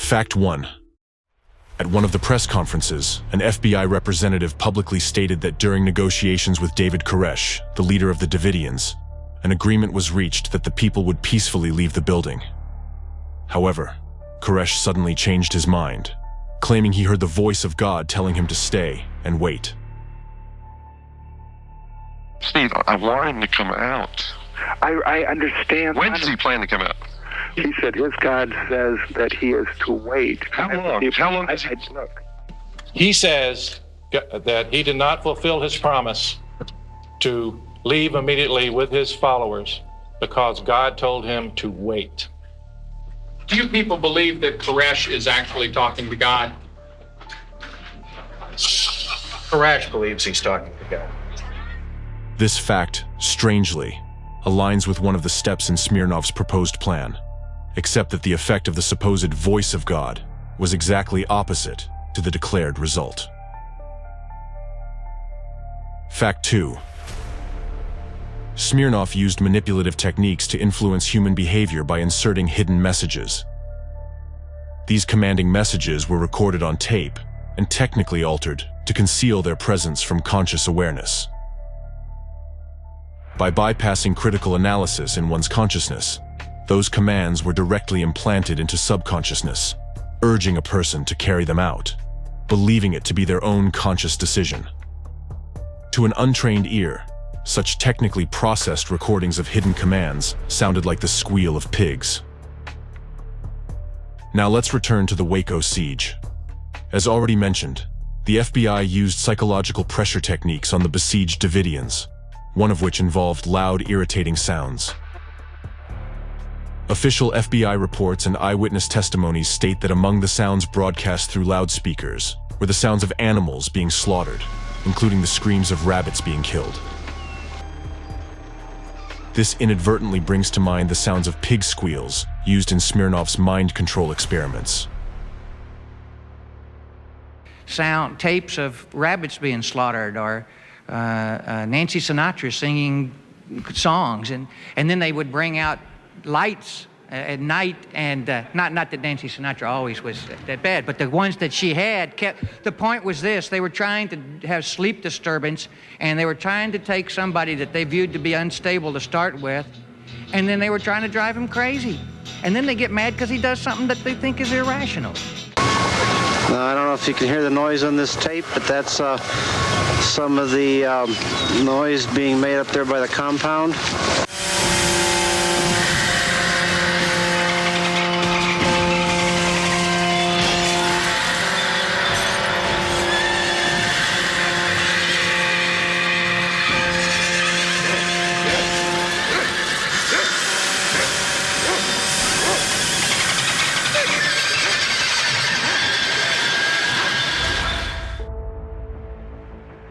Fact 1. At one of the press conferences, an FBI representative publicly stated that during negotiations with David Koresh, the leader of the Davidians, an agreement was reached that the people would peacefully leave the building. However, Koresh suddenly changed his mind, claiming he heard the voice of God telling him to stay and wait. Steve, I want him to come out. I understand. When does he plan to come out? He said his God says that he is to wait. How long? How long does he... Look. He says that he did not fulfill his promise to leave immediately with his followers because God told him to wait. Do you people believe that Koresh is actually talking to God? Koresh believes he's talking to God. This fact, strangely, aligns with one of the steps in Smirnov's proposed plan, except that the effect of the supposed voice of God was exactly opposite to the declared result. Fact 2. Smirnov used manipulative techniques to influence human behavior by inserting hidden messages. These commanding messages were recorded on tape and technically altered to conceal their presence from conscious awareness. By bypassing critical analysis in one's consciousness, those commands were directly implanted into subconsciousness, urging a person to carry them out, believing it to be their own conscious decision. To an untrained ear, such technically processed recordings of hidden commands sounded like the squeal of pigs. Now let's return to the Waco siege. As already mentioned, the FBI used psychological pressure techniques on the besieged Davidians, one of which involved loud, irritating sounds. Official FBI reports and eyewitness testimonies state that among the sounds broadcast through loudspeakers were the sounds of animals being slaughtered, including the screams of rabbits being killed. This inadvertently brings to mind the sounds of pig squeals used in Smirnov's mind control experiments. Sound tapes of rabbits being slaughtered, or Nancy Sinatra singing songs, and then they would bring out lights at night, and not that Nancy Sinatra always was that bad, but the ones that she had kept. The point was this: they were trying to have sleep disturbance, and they were trying to take somebody that they viewed to be unstable to start with, and then they were trying to drive him crazy, and then they get mad because he does something that they think is irrational. I don't know if you can hear the noise on this tape, but that's some of the noise being made up there by the compound.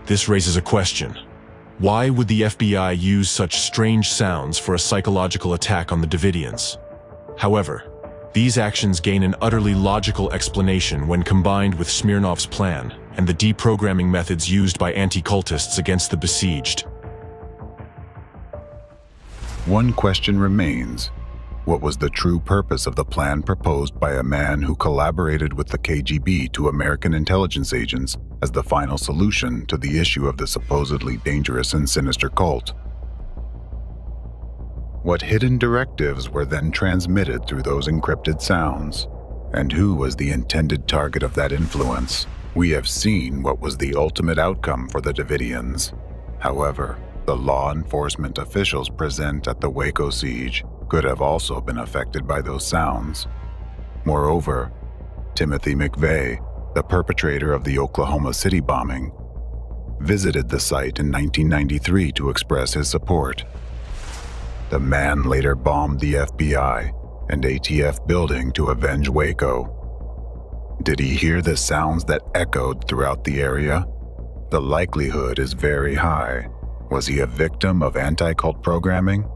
This raises a question. Why would the FBI use such strange sounds for a psychological attack on the Davidians? However, these actions gain an utterly logical explanation when combined with Smirnov's plan and the deprogramming methods used by anti-cultists against the besieged. One question remains. What was the true purpose of the plan proposed by a man who collaborated with the KGB to American intelligence agents as the final solution to the issue of the supposedly dangerous and sinister cult? What hidden directives were then transmitted through those encrypted sounds? And who was the intended target of that influence? We have seen what was the ultimate outcome for the Davidians. However, the law enforcement officials present at the Waco siege could have also been affected by those sounds. Moreover, Timothy McVeigh, the perpetrator of the Oklahoma City bombing, visited the site in 1993 to express his support. The man later bombed the FBI and ATF building to avenge Waco. Did he hear the sounds that echoed throughout the area? The likelihood is very high. Was he a victim of anti-cult programming?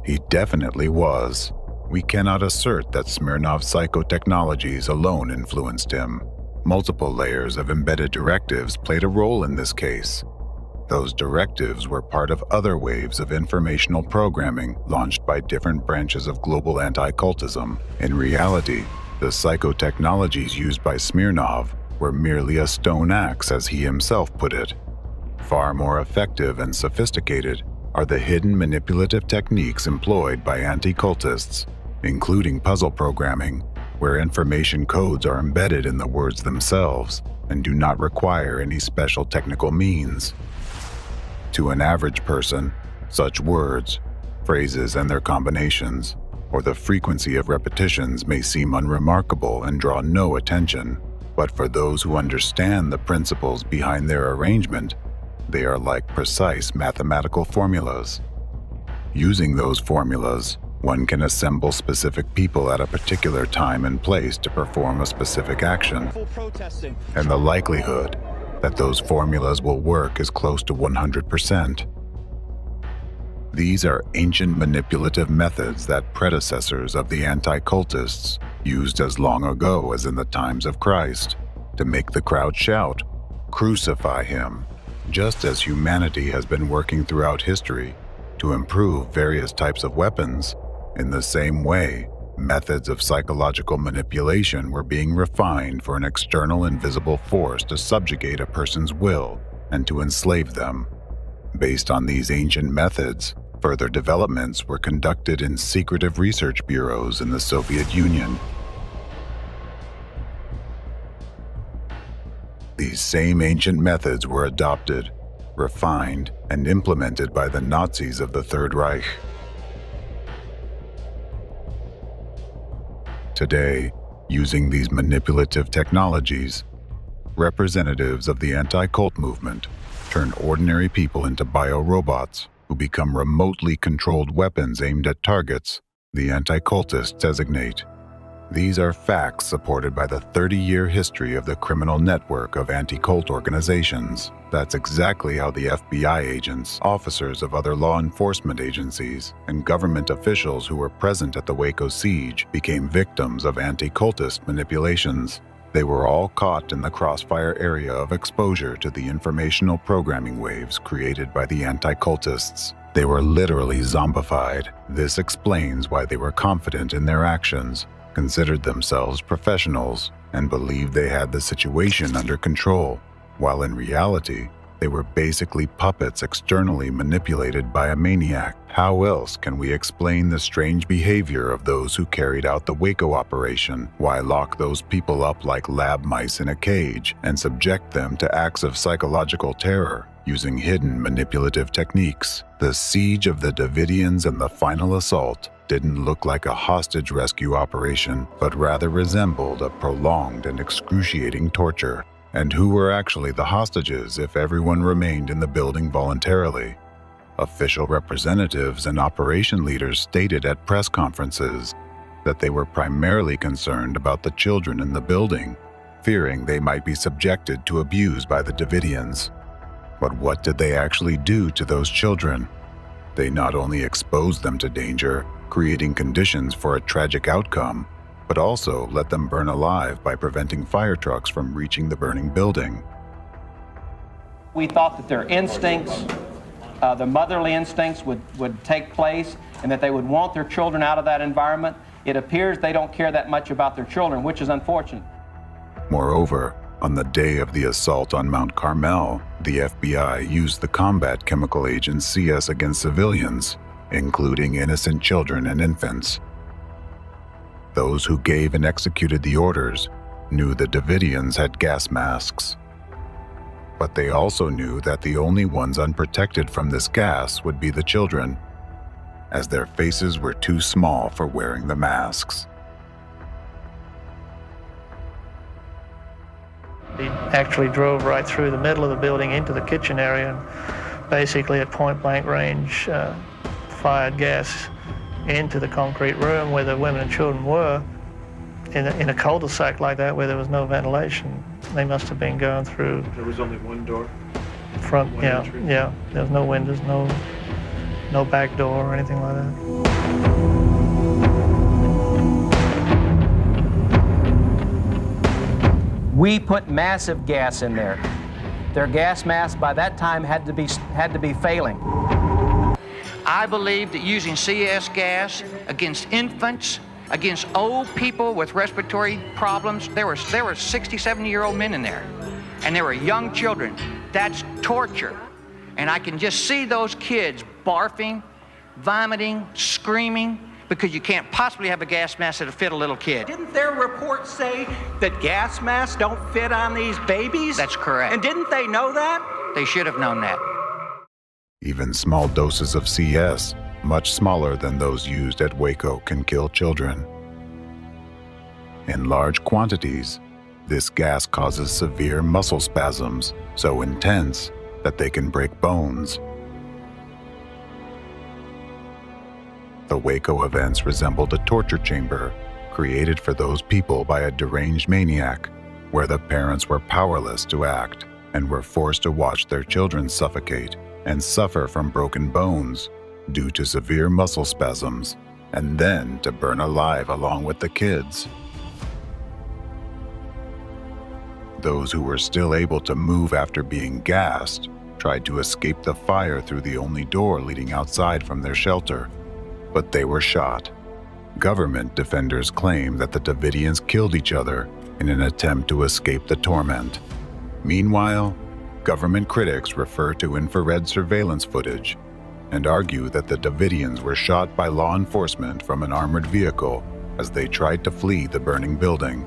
He definitely was. We cannot assert that Smirnov's psychotechnologies alone influenced him. Multiple layers of embedded directives played a role in this case. Those directives were part of other waves of informational programming launched by different branches of global anti-cultism. In reality, The psychotechnologies used by Smirnov were merely a stone axe, as he himself put it. Far more effective and sophisticated are the hidden manipulative techniques employed by anti-cultists, including puzzle programming, where information codes are embedded in the words themselves and do not require any special technical means. To an average person, such words, phrases and their combinations, or the frequency of repetitions may seem unremarkable and draw no attention, but for those who understand the principles behind their arrangement, they are like precise mathematical formulas. Using those formulas, one can assemble specific people at a particular time and place to perform a specific action, and the likelihood that those formulas will work is close to 100%. These are ancient manipulative methods that predecessors of the anti-cultists used as long ago as in the times of Christ to make the crowd shout, "Crucify him," just as humanity has been working throughout history to improve various types of weapons. In the same way, methods of psychological manipulation were being refined for an external invisible force to subjugate a person's will and to enslave them. Based on these ancient methods, further developments were conducted in secretive research bureaus in the Soviet Union. These same ancient methods were adopted, refined, and implemented by the Nazis of the Third Reich. Today, using these manipulative technologies, representatives of the anti-cult movement turn ordinary people into biorobots who become remotely controlled weapons aimed at targets the anti-cultists designate. These are facts supported by the 30-year history of the criminal network of anti-cult organizations. That's exactly how the FBI agents, officers of other law enforcement agencies, and government officials who were present at the Waco siege became victims of anti-cultist manipulations. They were all caught in the crossfire area of exposure to the informational programming waves created by the anti-cultists. They were literally zombified. This explains why they were confident in their actions, considered themselves professionals, and believed they had the situation under control, while in reality, they were basically puppets externally manipulated by a maniac. How else can we explain the strange behavior of those who carried out the Waco operation? Why lock those people up like lab mice in a cage and subject them to acts of psychological terror using hidden manipulative techniques? The siege of the Davidians and the final assault didn't look like a hostage rescue operation, but rather resembled a prolonged and excruciating torture. And who were actually the hostages if everyone remained in the building voluntarily? Official representatives and operation leaders stated at press conferences that they were primarily concerned about the children in the building, fearing they might be subjected to abuse by the Davidians. But what did they actually do to those children? They not only exposed them to danger, creating conditions for a tragic outcome, but also let them burn alive by preventing fire trucks from reaching the burning building. We thought that their instincts, the motherly instincts would take place and that they would want their children out of that environment. It appears they don't care that much about their children, which is unfortunate. Moreover, on the day of the assault on Mount Carmel, the FBI used the combat chemical agent CS against civilians, including innocent children and infants. Those who gave and executed the orders knew the Davidians had gas masks. But they also knew that the only ones unprotected from this gas would be the children, as their faces were too small for wearing the masks. He actually drove right through the middle of the building into the kitchen area and basically at point-blank range fired gas into the concrete room where the women and children were. In a cul-de-sac like that where there was no ventilation, they must have been going through. There was only one door? Front, one entry? Yeah. There was no windows, no back door or anything like that. We put massive gas in there. Their gas mask by that time had to be failing. I believe that using CS gas against infants against old people with respiratory problems. There were 60, 70-year-old men in there, and there were young children. That's torture. And I can just see those kids barfing, vomiting, screaming, because you can't possibly have a gas mask that'll fit a little kid. Didn't their report say that gas masks don't fit on these babies? That's correct. And didn't they know that? They should have known that. Even small doses of CS, much smaller than those used at Waco, can kill children. In large quantities, this gas causes severe muscle spasms, so intense that they can break bones. The Waco events resembled a torture chamber created for those people by a deranged maniac, where the parents were powerless to act and were forced to watch their children suffocate and suffer from broken bones due to severe muscle spasms, and then to burn alive along with the kids. Those who were still able to move after being gassed tried to escape the fire through the only door leading outside from their shelter, but they were shot. Government defenders claim that the Davidians killed each other in an attempt to escape the torment. Meanwhile, government critics refer to infrared surveillance footage and argue that the Davidians were shot by law enforcement from an armored vehicle as they tried to flee the burning building.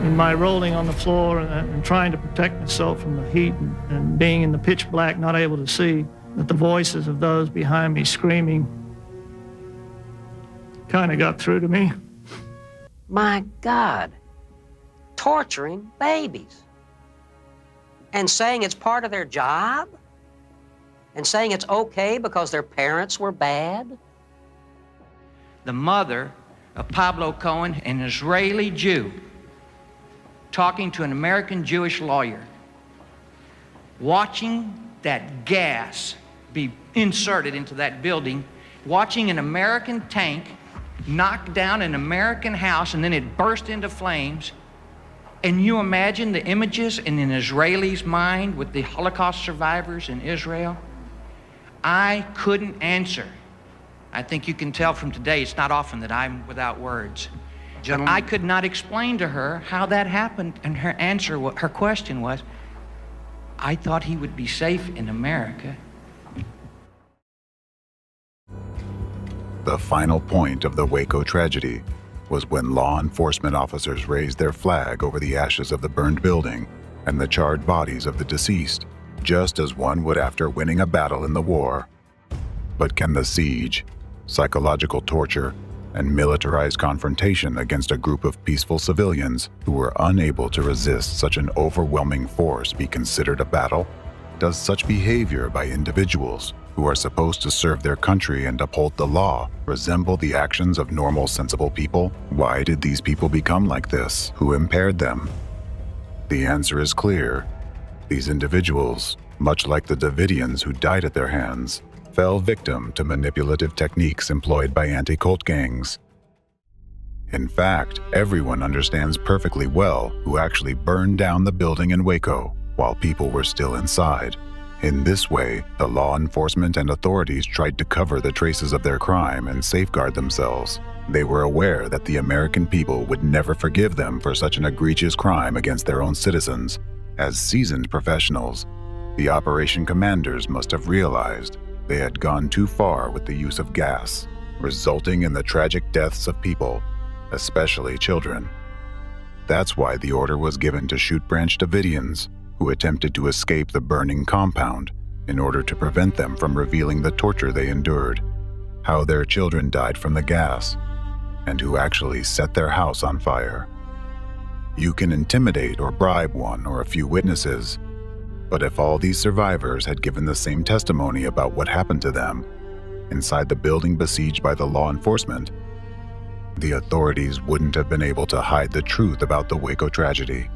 In my rolling on the floor and trying to protect myself from the heat and being in the pitch black, not able to see, that the voices of those behind me screaming kind of got through to me. My God, torturing babies and saying it's part of their job and saying it's okay because their parents were bad. The mother of Pablo Cohen, an Israeli Jew, talking to an American Jewish lawyer, watching that gas be inserted into that building, watching an American tank knock down an American house and then it burst into flames. And you imagine the images in an Israeli's mind with the Holocaust survivors in Israel? I couldn't answer. I think you can tell from today, it's not often that I'm without words. But I could not explain to her how that happened, and her answer, her question was, I thought he would be safe in America. The final point of the Waco tragedy was when law enforcement officers raised their flag over the ashes of the burned building and the charred bodies of the deceased, just as one would after winning a battle in the war. But can the siege, psychological torture, and militarized confrontation against a group of peaceful civilians who were unable to resist such an overwhelming force be considered a battle? Does such behavior by individuals who are supposed to serve their country and uphold the law resemble the actions of normal, sensible people? Why did these people become like this? Who impaired them? The answer is clear. These individuals, much like the Davidians who died at their hands, fell victim to manipulative techniques employed by anti-cult gangs. In fact, everyone understands perfectly well who actually burned down the building in Waco while people were still inside. In this way, the law enforcement and authorities tried to cover the traces of their crime and safeguard themselves. They were aware that the American people would never forgive them for such an egregious crime against their own citizens. As seasoned professionals, the operation commanders must have realized they had gone too far with the use of gas, resulting in the tragic deaths of people, especially children. That's why the order was given to shoot Branch Davidians who attempted to escape the burning compound in order to prevent them from revealing the torture they endured, how their children died from the gas, and who actually set their house on fire. You can intimidate or bribe one or a few witnesses, but if all these survivors had given the same testimony about what happened to them inside the building besieged by the law enforcement, the authorities wouldn't have been able to hide the truth about the Waco tragedy.